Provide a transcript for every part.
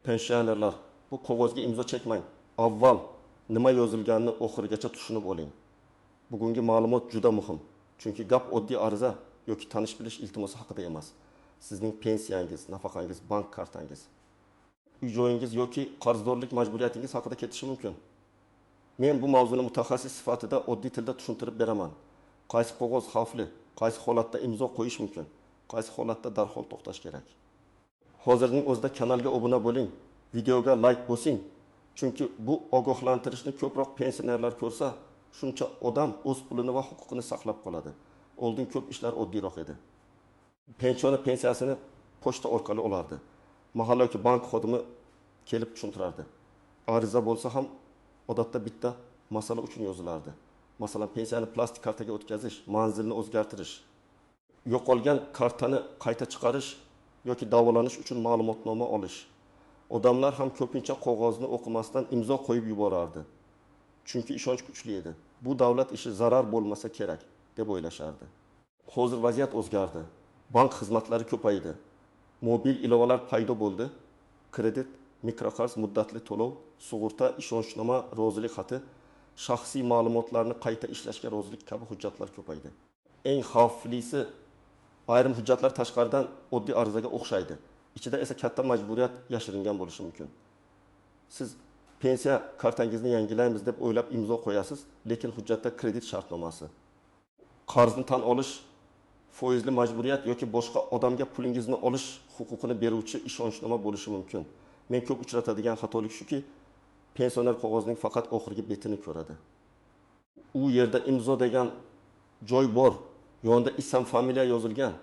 Pensionerlar, bu qog'ozga imzo chekmang. Avval nima yozilganini oxirigacha tushunib oling. Bugungi ma'lumot juda muhim. Chunki gap oddiy ariza yoki tanish bilish iltimosi haqida emas. Sizning pensiyangiz, nafaqangiz, bank kartangiz, uy-joyingiz yoki qarzdorlik majburiyatingiz haqida ketishi mumkin. Men bu mavzuni mutaxassis sifatida oddiy tilda tushuntirib beraman. Qaysi qog'oz xavfli, qaysi holatda imzo qo'yish mumkin, qaysi holatda darhol to'xtash kerak. Hozirning o'zida kanalga obuna bo'ling, videoga like bosing. Chunki bu ogohlantirishni ko'proq pensionerlar ko'rsa, shuncha odam o'z pulini va huquqini saqlab qoladi. Oldin ko'p ishlar oddiyroq edi. Pensioner pensiyasini pochta orqali olardi. Mahalla yoki bank xodimi kelib tushuntirardi. Ariza bo'lsa ham odatda bitta masala uchun yozilardi. Masalan, pensiyani plastik kartaga o'tkazish, manzilni o'zgartirish, yo'qolgan kartani qayta chiqarish yoki davolanish uchun ma'lumotnoma olish. Odamlar ham ko'pincha qog'ozni o'qimasdan imzo qo'yib yuborardi. Chunki ishonch kuchli edi. Bu davlat ishi zarar bo'lmasa kerak deb o'ylashardi. Hozir vaziyat o'zgardi. Bank xizmatlari ko'paydi. Mobil ilovalar paydo bo'ldi. Kredit, mikroqarz, muddatli to'lov, sug'urta, ishonchnoma, rozilik xati, shaxsiy ma'lumotlarni qayta ishlashga rozilik kabi hujjatlar ko'paydi. Eng xavflisi, ayrim hujjatlar tashqaridan oddiy arizaga o'xshaydi. Ichida esa katta majburiyat yashiringan bo'lishi mumkin. Siz pensiya kartangizni yangilaymiz deb o'ylab imzo qo'yasiz, lekin hujjatda kredit shartnomasi, qarzni tan olish, foizli majburiyat yoki boshqa odamga pulingizni olish huquqini beruvchi ishonchnoma bo'lishi mumkin. Men ko'p uchratadigan xatolik shuki, pensioner qog'ozning faqat oxirgi betini ko'radi. U yerda imzo degan joy bor, yonida ism, familiya yozilgan.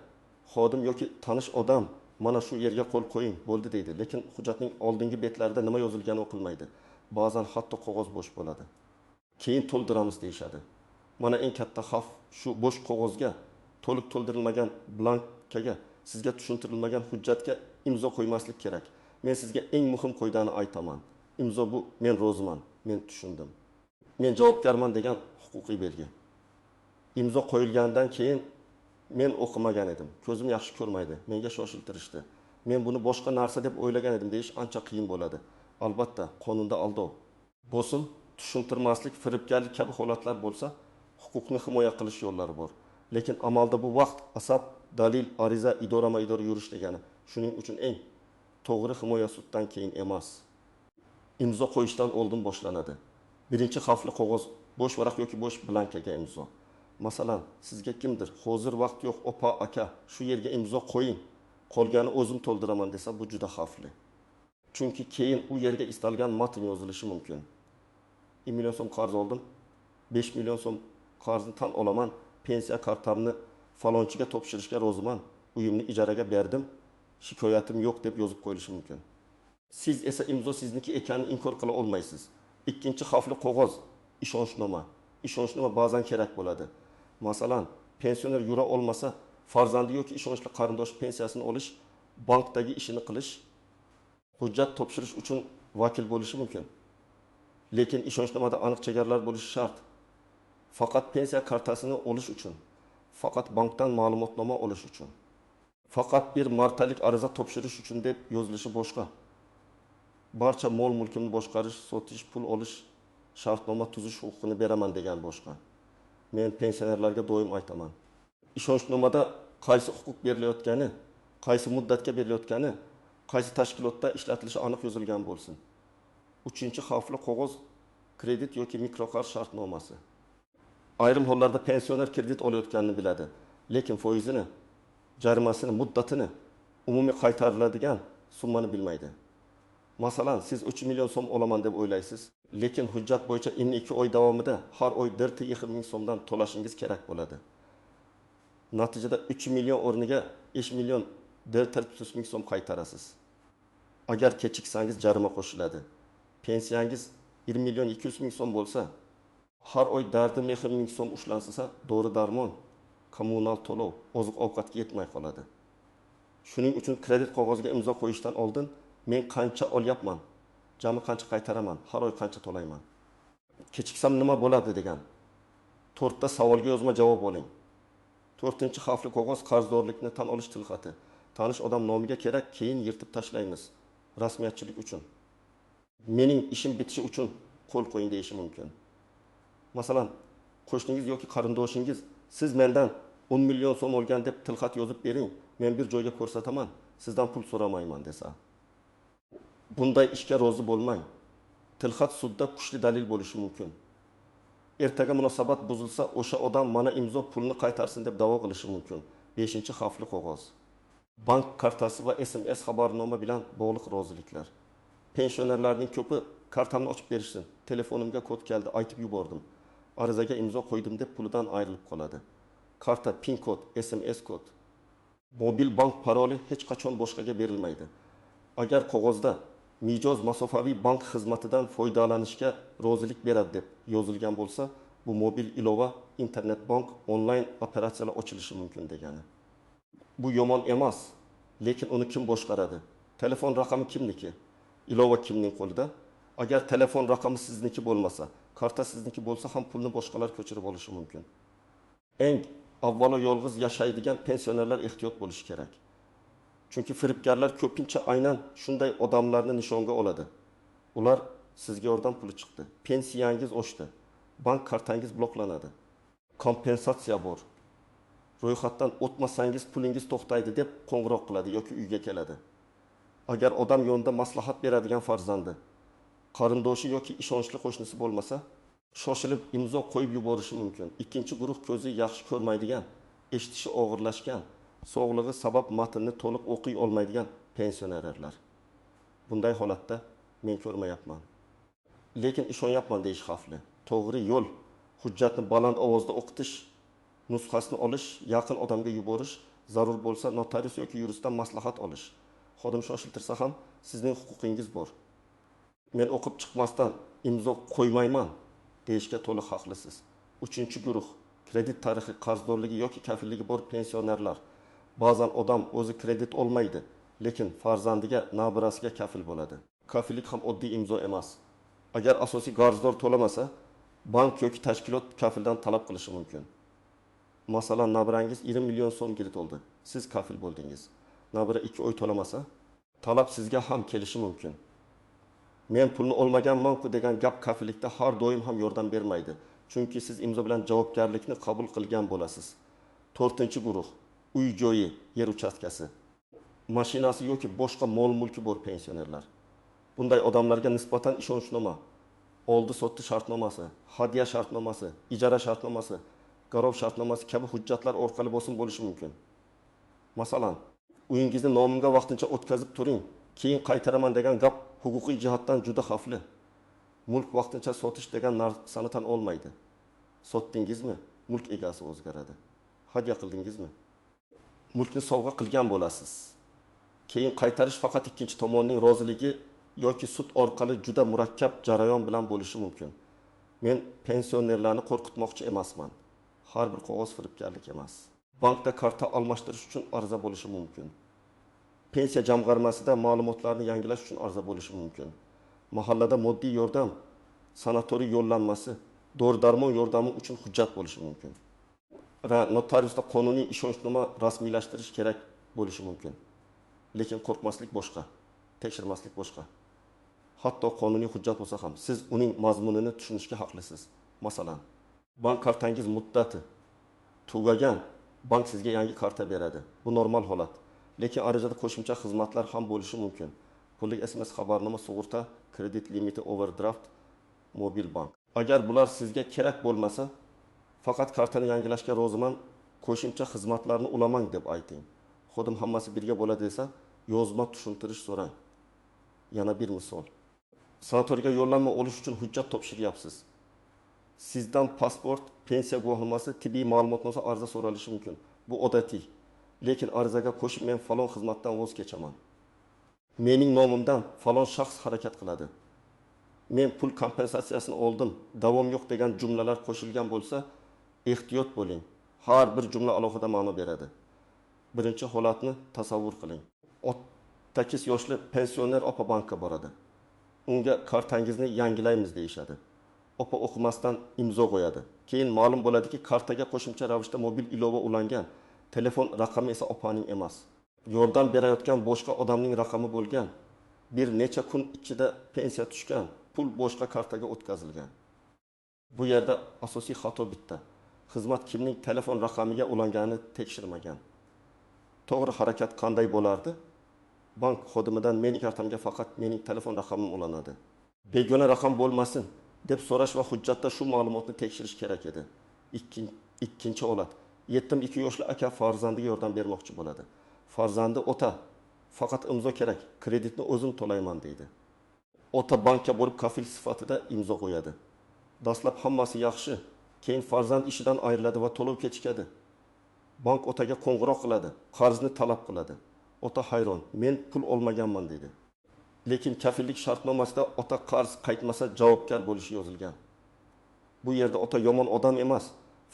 Xodim yoki tanish odam mana shu yerga qo'l qo'ying, bo'ldi deydi, lekin hujjatning oldingi betlarida nima yozilgani o'qilmaydi. Ba'zan hatto qog'oz bo'sh bo'ladi. Keyin to'ldiramiz deyshadi. Mana eng katta xavf shu bo'sh qog'ozga, to'liq to'ldirilmagan blankaga, sizga tushuntirilmagan hujjatga imzo qo'ymaslik kerak. Men sizga eng muhim qoidani aytaman. Imzo bu men roziman, men tushundim. Men javobgarman degan huquqiy belgi. Imzo qo'yilgandan keyin men o'qimagan edim. Ko'zim yaxshi ko'rmaydi. Menga shoshiltirishdi. Men buni boshqa narsa deb o'ylagan edim deyish ancha qiyin bo'ladi. Albatta, qonunda aldov, bosim, tushuntirmaslik, firibgarlik kabi holatlar bo'lsa, huquqni himoya qilish yo'llari bor. Lekin amalda bu vaqt, asab, dalil, ariza, idora-idora yurish degani. Shuning uchun eng to'g'ri himoya suddan keyin emas, imzo qo'yishdan oldin boshlanadi. Birinchi xavfli qog'oz bo'sh varaq yoki bo'sh blankaga imzo. Masalan, sizga kimdir hozir vaqt yo'q, opa, aka, shu yerga imzo qo'ying, qolgani o'zim to'ldiraman desa, bu juda xavfli. Chunki keyin u yerga istalgan matn yozilishi mumkin. 1 million so'm qarz oldim, 5 million so'm qarzni tan olaman, pensiya kartamni falonchiga topshirishga roziman, uyimni ijaraga berdim, shikoyatim yo'q deb yozib qo'yilishi mumkin. Siz esa imzo sizniki ekanini inkor qila olmaysiz. Ikkinchi xavfli qog'oz, ishonchnoma. Ishonchnoma ba'zan kerak bo'ladi. Masalan, pensioner yura olmasa, farzandi yoki ishonchli qarindosh pensiyasini olish, bankdagi ishini qilish, hujjat topshirish uchun vakil bo'lishi mumkin. Lekin ishonchnomada aniq chegaralar bo'lishi shart. Faqat pensiya kartasini olish uchun, faqat bankdan ma'lumotnoma olish uchun, faqat bir martalik ariza topshirish uchun deb yozilishi boshqa. Barcha mol-mulkimni boshqarish, sotish, pul olish, shartnoma tuzish huquqini beraman degan boshqa. Men pensionerlarga doim aytaman. Ishonchnomada qaysi huquq berilayotgani, qaysi muddatga berilayotgani, qaysi tashkilotda ishlatilishi aniq yozilgan bo'lsin. Uchinchi xavfli qog'oz kredit yoki mikroqarz shartnomasi. Ayrim hollarda pensioner kredit olayotganini biladi, lekin foizini, jarimasini, muddatini, umumiy qaytariladigan summani bilmaydi. Masalan, siz 3 million so'm olaman deb o'ylaysiz, lekin hujjat bo'yicha 2 oy davomida har oy 4 ming so'mdan to'lashingiz kerak bo'ladi. Natijada 3 million o'rniga 5 million 4 ming so'm qaytarasiz. Agar kechiksangiz jarima qo'shiladi. Pensiyangiz 1 million 200 ming so'm bo'lsa, har oy 4 ming so'm ushlansa, dori-darmon, kommunal to'lov, oziq-ovqatga yetmay qoladi. Shuning uchun kredit qog'oziga imzo qo'yishdan oldin men qancha olyapman, jami qancha qaytaraman, har oy qancha to'layman, kechiksam nima bo'ladi degan 4 ta savolga yozma javob oling. 4-chi xavfli qog'oz qarzdorlikni tan olish tilxati. Tanish odam nomiga kerak, keyin yirtib tashlaymiz. rasmiyatchilik uchun, mening ishim bitishi uchun qo'l qo'ying deyishi mumkin. Masalan, qo'shningiz yoki qarindoshingiz siz mendan 10 million so'm olgan deb tilxat yozib bering, men bir joyga ko'rsataman, sizdan pul so'ramayman desa. Bunday ishga rozi bo'lmang. Tilxat sudda kuchli dalil bo'lishi mumkin. Ertaga munosabat buzilsa, o'sha odam mana imzo pulni qaytarsin deb da'vo qilishi mumkin. 5-xavfli qog'oz. Bank kartasi va SMS xabarnoma bilan bog'liq roziliklar. Pensionerlarning ko'pi kartamni ochib berishsin, telefonimga kod keldi, aytib yubordim, arizaga imzo qo'ydim deb pulidan ayrilib qoladi. Karta, PIN kod, SMS kod, mobil bank paroli hech qachon boshqaga berilmaydi. Agar qog'ozda mijoz masofaviy bank xizmatidan foydalanishga rozilik beradi deb yozilgan bo'lsa, bu mobil ilova, internet bank, onlayn operatsiyalar ochilishi mumkin degani. Bu yomon emas, lekin uni kim boshqaradi? Telefon raqami kimniki? Ilova kimning qo'lida? Agar telefon raqami sizniki bo'lmasa, karta sizniki bo'lsa ham pulni boshqalar ko'chirib olishi mumkin. Eng avvalo yolg'iz yashaydigan pensionerlar ehtiyot bo'lishi kerak. Chunki firibgarlar ko'pincha aynan shunday odamlarni nishonga oladi. Ular sizga yordam puli chiqdi, pensiyangiz oshdi, bank kartangiz bloklanadi, kompensatsiya bor, ro'yxatdan o'tmasangiz pulingiz to'xtaydi deb qo'ng'iroq qiladi yoki uyga keladi. Agar odam yonida maslahat beradigan farzandi, qarindoshi yoki ishonchli qo'shnisi bo'lmasa, shoshilib imzo qo'yib yuborishi mumkin. Ikkinchi guruh ko'zi yaxshi ko'rmaydigan, eshitishi og'irlashgan, sog'lig'i sabab matnni to'liq o'qiy olmaydigan pensionerlar. Bunday holatda men ko'rmayapman. Lekin ishonyapman deyish xavfli. To'g'ri yo'l hujjatni baland ovozda o'qitish, nusxasini olish, yaqin odamga yuborish, zarur bo'lsa notarius yoki yuristdan maslahat olish. Xodim shoshiltirsa ham sizning huquqingiz bor. Men o'qib chiqmasdan imzo qo'ymayman deyishga to'liq haqlisiz. 3-guruh kredit tarixi, qarzdorligi yoki kafilligi bor pensionerlar. Ba'zan odam o'zi kredit olmaydi, lekin farzandiga, nabirasiga kafil bo'ladi. Kafillik ham oddiy imzo emas. Agar asosiy qarzdor to'lamasa, bank yoki tashkilot kafildan talab qilishi mumkin. Masalan, nabirangiz 20 million so'm kredit oldi. Siz kafil bo'ldingiz. Nabira 2 oy to'lamasa, talab sizga ham kelishi mumkin. Men pulni olmaganman-ku degan gap kafillikda har doim ham yordam bermaydi. Chunki siz imzo bilan javobgarlikni qabul qilgan bo'lasiz. 4-guruh uy joyi, yer uchastkasi, mashinasi yoki boshqa mol-mulki bor pensionerlar. Bunday odamlarga nisbatan ishonchnoma, oldi-sotdi shartnomasi, hadya shartnomasi, ijara shartnomasi, garov shartnomasi kabi hujjatlar orqali bosim bo'lishi mumkin. Masalan, uyingizni nomimga vaqtincha o'tkazib turing, keyin qaytaraman degan gap huquqiy jihatdan juda xavfli. Mulk vaqtincha sotish degan narsani tan olmaydi. Sotdingizmi, mulk egasi o'zgaradi. Hadya qildingizmi, mulkni sovg'a qilgan bo'lasiz. Keyin qaytarish faqat ikkinchi tomonning roziligi yoki sud orqali juda murakkab jarayon bilan bo'lishi mumkin. Men pensionerlarni qo'rqitmoqchi emasman. Har bir qog'oz firibgarlik emas. Bankda karta almashtirish uchun ariza bo'lishi mumkin. Pensiya jamg'armasida ma'lumotlarni yangilash uchun ariza bo'lishi mumkin. Mahallada moddiy yordam, sanatoriy yo'llanmasi, dori-darmon yordami uchun hujjat bo'lishi mumkin. Notariusda qonuniy ishonchnoma rasmiylashtirish kerak bo'lishi mumkin. Lekin qo'rqmaslik boshqa, tekshirmaslik boshqa. Hatto qonuniy hujjat bo'lsa ham siz uning mazmunini tushunishga haqlisiz. Masalan, bank kartangiz muddati tugagan, bank sizga yangi karta beradi. Bu normal holat. Lekin arizada qo'shimcha xizmatlar ham bo'lishi mumkin. Pullik SMS xabarnoma, sug'urta, kredit limiti, overdraft, mobil bank. Agar bular sizga kerak bo'lmasa, faqat kartani yangilashga roziman, qo'shimcha xizmatlarni ulamang deb ayting. Xodim hammasi birga bo'ladi desa, yozma tushuntirish so'rang. Yana bir misol. Sanatoriyga yo'llanma olish uchun hujjat topshiryapsiz. Sizdan pasport, pensiya guvohnomasi, tibbiy ma'lumotnoma ariza so'ralishi mumkin. Bu odatiy. Lekin arizaga qo'shib men falon xizmatdan voz kechaman. Mening nomimdan falon shaxs harakat qiladi. Men pul kompensatsiyasini oldim, davom yo'q degan jumlalar qo'shilgan bo'lsa, ehtiyot bo'ling. Har bir jumla alohida ma'no beradi. Birinchi holatni tasavvur qiling. 8 yoshli pensioner opa bankka boradi. Unga kartangizni yangilaymiz deyishadi. Opa o'qimasdan imzo qo'yadi. Keyin ma'lum bo'ladiki, kartaga qo'shimcha ravishda mobil ilova ulangan. Telefon raqami esa opaning emas. Yordam berayotgan boshqa odamning raqami bo'lgan. bir necha kun ichida pensiya tushgan, pul boshqa kartaga o'tkazilgan. Bu yerda asosiy xato bitta. Xizmat kimning telefon raqamiga ulanganini tekshirmagan. To'g'ri harakat qanday bo'lardi? Bank xodimidan mening kartamga faqat mening telefon raqamim ulanadi. Begona raqam bo'lmasin deb so'rash va hujjatda shu ma'lumotni tekshirish kerak edi. Ikkinchi holat. Yetim 2 yoshli aka farzandiga yordam bermoqchi bo'ladi. Farzandi ota, faqat imzo kerak, kreditni o'zim to'layman deydi. Ota bankka borib kafil sifatida imzo qo'yadi. Dastlab hammasi yaxshi, keyin farzand ishidan ayriladi va to'lov kechikadi. Bank otaga qo'ng'iroq qiladi, qarzni talab qiladi. Ota hayron, men pul olmaganman dedi. Lekin kafillik shartnomasida ota qarz qaytmasa javobgar bo'lishi yozilgan. Bu yerda ota yomon odam emas,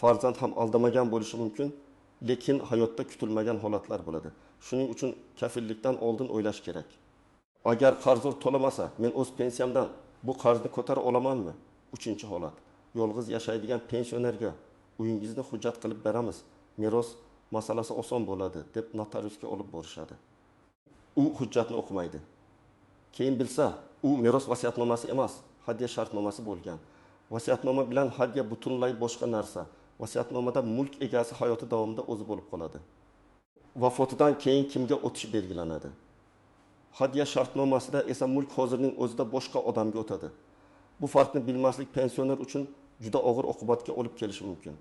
farzand ham aldamagan bo'lishi mumkin, lekin hayotda kutilmagan holatlar bo'ladi. Shuning uchun kafillikdan oldin o'ylash kerak. Agar qarzdor to'lamasa, men o'z pensiyamdan bu qarzni ko'tara olamanmi? 3-holat. Yolg'iz yashaydigan pensionerga uyingizni hujjat qilib beramiz. Meros masalasi oson bo'ladi deb notariusga olib borishadi. U hujjatni o'qimaydi. Keyin bilsa, u meros vasiyatnomasi emas, hadya shartnomasi bo'lgan. Vasiyatnoma bilan hadya butunlay boshqa narsa. Vasiyatnomada mulk egasi hayoti davomida o'zi bo'lib qoladi. Vafotidan keyin kimga o'tishi belgilanadi. Hadya shartnomasida esa mulk hozirning o'zida boshqa odamga o'tadi. Bu farqni bilmaslik pensioner uchun juda og'ir oqibatga olib kelishi mumkin.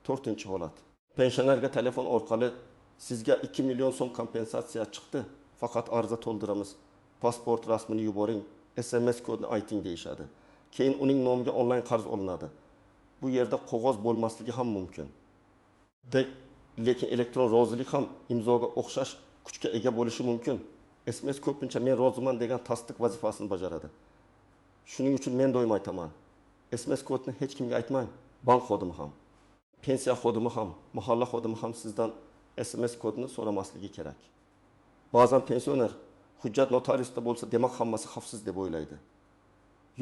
4-holat. Pensionerga telefon orqali sizga 2 million so'm kompensatsiya chiqdi. Faqat ariza to'ldiramiz. Pasport rasmini yuboring, SMS kodini ayting deyishadi. Keyin uning nomiga onlayn qarz olinadi. Bu yerda qog'oz bo'lmasligi ham mumkin. Lekin elektron rozilik ham imzoga o'xshash kuchga ega bo'lishi mumkin. SMS ko'pincha men roziman degan tasdiq vazifasini bajaradi. Shuning uchun men doim aytaman. SMS kodni hech kimga aytmang. Bank xodimi ham, pensiya xodimi ham, mahalla xodimi ham sizdan SMS kodini so'ramasligi kerak. Ba'zan pensioner hujjat notariusda bo'lsa, demak hammasi xavfsiz deb o'ylaydi.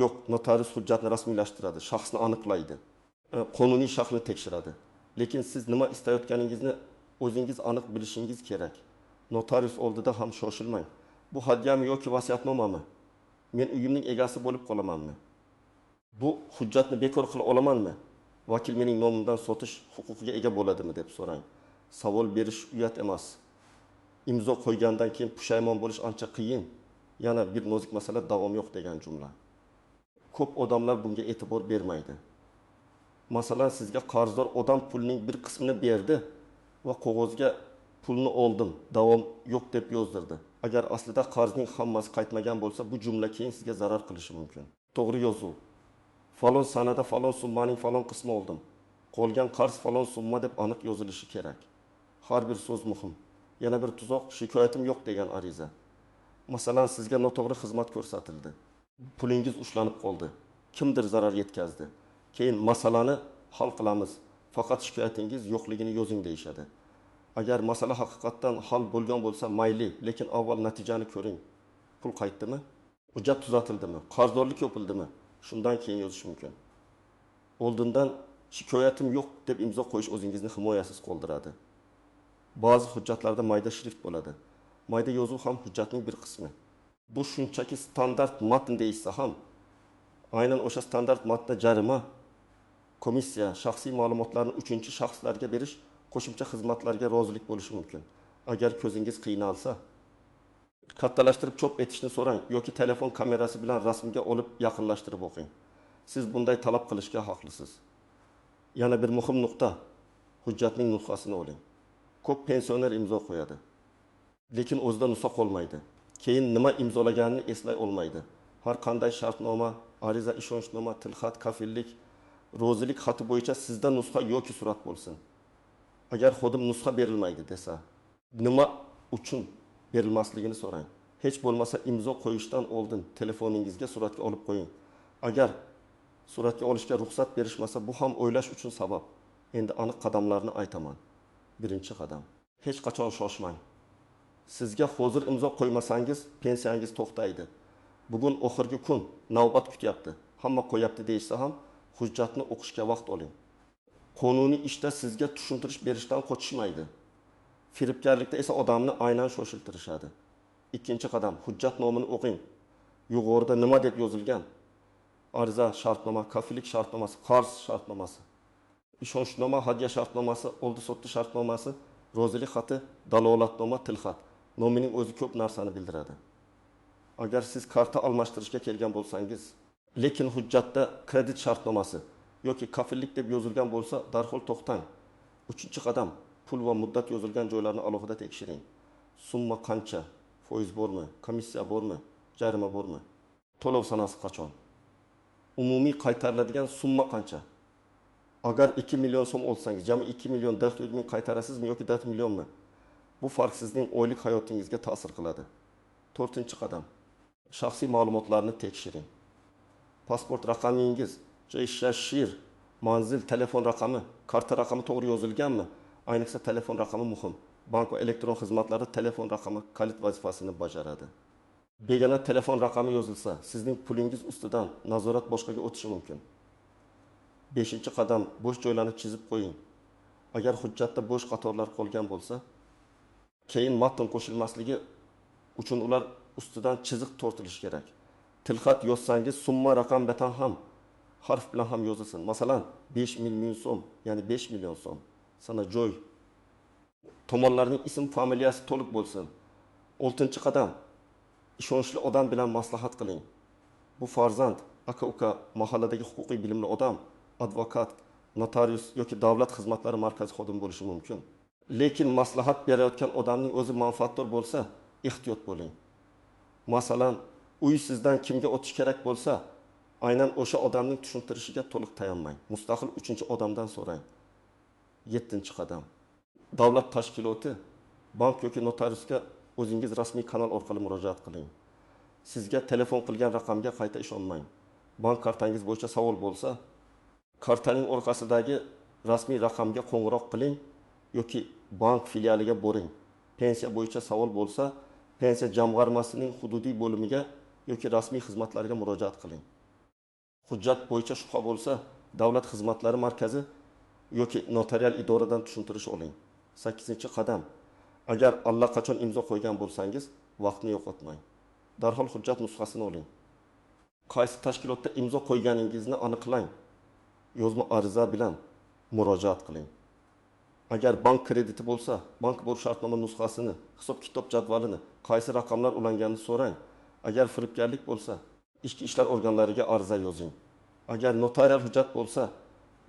Yo'q, notarius hujjatni rasmiylashtiradi, shaxsni aniqlaydi, qonuniy shaxsni tekshiradi. Lekin siz nima istayotganingizni o'zingiz aniq bilishingiz kerak. Notarius oldida ham shoshilmang. Bu hadyami yoki vasiyatnomami? Men uyimning egasi bo'lib qolamanmi? Bu hujjatni bekor qila olamanmi? Vakil mening nomimdan sotish huquqiga ega bo'ladimi deb so'rang. Savol berish uyat emas. Imzo qo'ygandan keyin pushaymon bo'lish ancha qiyin. Yana bir nozik masala davom yo'q degan jumla. Ko'p odamlar bunga e'tibor bermaydi. Masalan, sizga qarzdor odam pulning bir qismini berdi va qog'ozga pulni oldim, davom yo'q deb yozdirdi. Agar aslida qarzning hammasi qaytmagan bo'lsa, bu jumla keyin sizga zarar qilishi mumkin. To'g'ri yozuv. Falon sanada falon summaning falon qismi oldim. Qolgan qarz falon summa deb aniq yozilishi kerak. Har bir so'z muhim. Yana bir tuzoq, shikoyatim yo'q degan ariza. Masalan, sizga noto'g'ri xizmat ko'rsatildi. Pulingiz ushlanib qoldi. Kimdir zarar yetkazdi. Keyin masalani hal qilamiz. Faqat shikoyatingiz yo'qligini yozing deyshadi. Agar masala haqiqatdan hal bo'lgan bo'lsa, mayli, lekin avval natijani ko'ring. Pul qaytdimi? Hujjat tuzatildimi? Qarzdorlik yopildimi? Shundan keyin yozish mumkin. Oldindan shikoyatim yo'q deb imzo qo'yish o'zingizni himoyasiz qoldiradi. Ba'zi hujjatlarda mayda shrift bo'ladi. Mayda yozuv ham hujjatning bir qismi. Bu shunchaki standart matn deyilsa ham, aynan o'sha standart matnda jarima, komissiya, shaxsiy ma'lumotlarni 3-shaxslarga berish, qo'shimcha xizmatlarga rozilik bo'lishi mumkin. Agar ko'zingiz qiynalsa, kattalashtirib chop etishni so'rang yoki telefon kamerasi bilan rasmga olib yaqinlashtirib o'qing. Siz bunday talab qilishga haqlisiz. Yana bir muhim nuqta, hujjatning nusxasini oling. Ko'p pensioner imzo qo'yadi. Lekin o'zida nusxa qolmaydi. Keyin nima imzolaganini eslay olmaydi. Har qanday shartnoma, ariza, ishonchnoma, tilxat, kafillik, rozilik xati bo'yicha sizda nusxa yoki surat bo'lsin. Agar xodim nusxa berilmaydi desa, nima uchun berilmasligini so'rang. Hech bo'lmasa imzo qo'yishdan oldin telefoningizga suratga olib qo'ying. Agar suratga olishga ruxsat berishmasa, bu ham o'ylash uchun sabab. Endi aniq qadamlarni aytaman. Birinchi qadam. Hech qachon shoshmang. Sizga hozir imzo qo'ymasangiz, pensiyangiz to'xtaydi. Bugun oxirgi kun, navbat kutyapti. Hamma qo'yapti deysa ham, hujjatni o'qishga vaqt oling. Qonuniy ishda sizga tushuntirish berishdan qochishmaydi. Firibgarlikda esa odamni aynan shoshiltirishadi. Ikkinchi qadam, hujjat nomini o'qing. Yuqorida nima deb yozilgan? Ariza shartnoma, kafillik shartnomasi, qarz shartnomasi, ishonchnoma, hadya shartnomasi, oldi sotdi shartnomasi, rozilik xati, dalolatnoma, tilxat. Nomining o'zi ko'p narsani bildiradi. Agar siz karta almashtirishga kelgan bo'lsangiz, lekin hujjatda kredit shartnomasi yoki kafillik deb yozilgan bo'lsa, darhol to'xtang. Uchinchi qadam, pul va muddat yozilgan joylarni alohida tekshiring. Summa qancha? Foiz bormi? Komissiya bormi? Jarima bormi? To'lov sanasi qachon? Umumiy qaytariladigan summa qancha? Agar 2 million so'm olsangiz, jami 2 million 400 ming qaytarasizmi yoki 4 millionmi? Bu farq sizning oylik hayotingizga ta'sir qiladi. To'rtinchi qadam, shaxsiy ma'lumotlarni tekshiring. Pasport raqamingiz, joy shashir, manzil, telefon raqami, karta raqami to'g'ri yozilganmi? Ayniqsa telefon raqami muhim. Bank va elektron xizmatlarda telefon raqami kalit vazifasini bajaradi. Begona telefon raqami yozilsa, sizning pulingiz ustidan nazorat boshqaga o'tishi mumkin. 5-qadam, bo'sh joylarni chizib qo'ying. Agar hujjatda bo'sh qatorlar qolgan bo'lsa, keyin matn qo'shilmasligi uchun ular ustidan chiziq tortilishi kerak. Tilxat yozsangiz, summa raqam bilan ham harf bilan ham yozilsin. Masalan, 5 million so'm, ya'ni 5 million so'm. Sana joy. Tomonlarning ism, familiyasi to'liq bo'lsin. 6-qadam, ishonchli odam bilan maslahat qiling. Bu farzand, aka-uka, mahalladagi huquqiy bilimli odam, advokat, notarius yoki davlat xizmatlari markazi xodimi bo'lishi mumkin. Lekin maslahat berayotgan odamning o'zi manfaatdor bo'lsa, ehtiyot bo'ling. Masalan, uy sizdan kimga o'tish kerak bo'lsa, aynan o'sha odamning tushuntirishiga to'liq tayanmang. Mustaqil 3-odamdan so'rang. 7-qadam. Davlat tashkiloti, bank yoki notariusga o'zingiz rasmiy kanal orqali murojaat qiling. Sizga telefon qilgan raqamga qayta ishonmang. Bank kartangiz bo'yicha savol bo'lsa, kartaning orqasidagi rasmiy raqamga qo'ng'iroq qiling yoki bank filialiga boring. Pensiya bo'yicha savol bo'lsa, pensiya jamg'armasining hududiy bo'limiga yoki rasmiy xizmatlariga murojaat qiling. Hujjat bo'yicha shubha bo'lsa, davlat xizmatlari markazi yoki notarial idoradan tushuntirish oling. 8-qadam. Agar allaqachon imzo qo'ygan bo'lsangiz, vaqtni yo'qotmang. Darhol hujjat nusxasini oling. Qaysi tashkilotda imzo qo'yganingizni aniqlang. Yozma ariza bilan murojaat qiling. Agar bank krediti bo'lsa, bank bo'yicha shartnoma nusxasini, hisob-kitob jadvalini, qaysi raqamlar ulanganini so'rang. Agar firibgarlik bo'lsa, ichki ishlar organlariga ariza yozing. Agar notarial hujjat bo'lsa,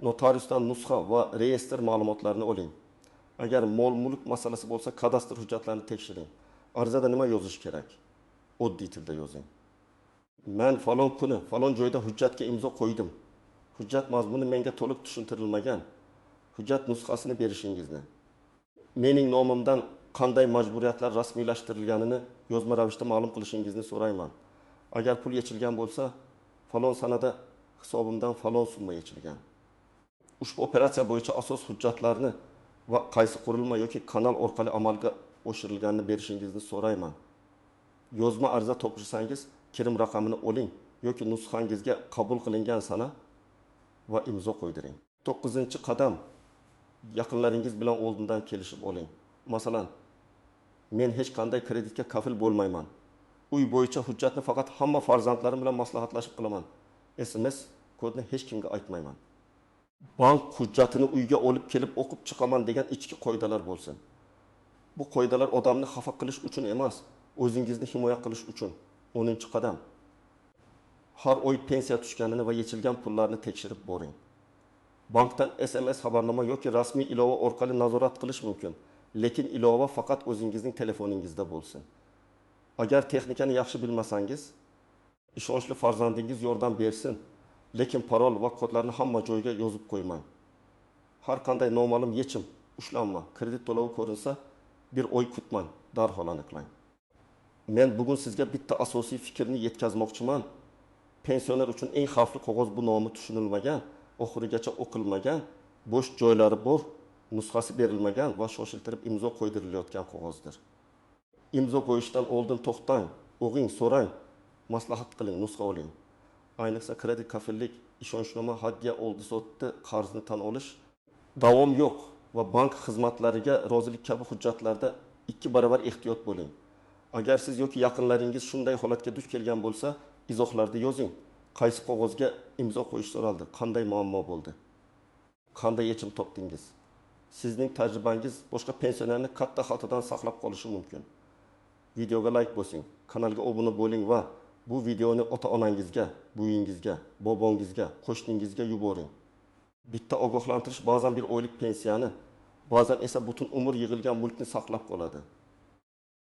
notariusdan nusxa va reyestr ma'lumotlarini oling. Agar mol-mulk masalasi bo'lsa, kadastr hujjatlarini tekshiring. Arizada nima yozish kerak? Oddiy tilda yozing. Men falon kuni, falon joyda hujjatga imzo qo'ydim. Hujjat mazmuni menga to'liq tushuntirilmagan. Hujjat nusxasini berishingizni. Mening nomimdan qanday majburiyatlar rasmiylashtirilganini yozma ravishda ma'lum qilishingizni so'rayman. Agar pul yechilgan bo'lsa, falon sanada hisobimdan falon summa yechilgan. Ushbu operatsiya bo'yicha asos hujjatlarni va qaysi qurilma yoki kanal orqali amalga oshirilganini berishingizni so'rayman. Yozma ariza topshirsangiz, kirim raqamini oling yoki nusxangizga qabul qilingan sana va imzo qo'ydiring. 9-qadam, yaqinlaringiz bilan oldindan kelishib oling. Masalan, men hech qanday kreditga kafil bo'lmayman. Uy bo'yicha hujjatni faqat hamma farzandlarim bilan maslahatlashib qilaman. SMS kodni hech kimga aytmayman. Bank hujjatini uyga olib kelib o'qib chiqaman degan ichki qoidalar bo'lsin. Bu qoidalar odamni xafa qilish uchun emas, o'zingizni himoya qilish uchun. 10-qadam. Har oy pensiya tushganini va yechilgan pullarni tekshirib boring. Bankdan SMS xabarnoma yoki rasmiy ilova orqali nazorat qilish mumkin, lekin ilova faqat o'zingizning telefoningizda bo'lsin. Agar texnikani yaxshi bilmasangiz, ishonchli farzandingiz yordam bersin, lekin parol va kodlarni hamma joyga yozib qo'ymang. Har qanday noma'lum yechim, ushlanma, kredit to'lovi ko'rinsa, bir oy kutmang, darhol aniqlang. Men bugun sizga bitta asosiy fikrni yetkazmoqchiman. Pensioner uchun eng xavfli qog'oz bu nomi tushunilmagan, oxirigacha o'qilmagan, bo'sh joylari bor, nusxasi berilmagan va shoshiltirib imzo qo'ydirilayotgan qog'ozdir. Imzo qo'yishdan oldin to'xtang, o'qing, so'rang, maslahat qiling, nusxa oling. Ayniqsa kredit kafillik, ishonchnoma, hadya, oldi sotdi, qarzni tan olish, davom yo'q va bank xizmatlariga rozilik kabi hujjatlarda 2 barobar ehtiyot bo'ling. Agar siz yoki yaqinlaringiz shunday holatga duch kelgan bo'lsa, izohlarda yozing. Qaysi qog'ozga imzo qo'yish so'raldi? Qanday muammo bo'ldi? Qanday yechim topdingiz? Sizning tajribangiz boshqa pensionerni katta xatodan saqlab qolishi mumkin. Videoga like bosing, kanalga obuna bo'ling va bu videoni ota-onangizga, buvingizga, bobongizga, qo'shningizga yuboring. Bitta ogohlantirish ba'zan bir oylik pensiyani, ba'zan esa butun umr yig'ilgan mulkni saqlab qoladi.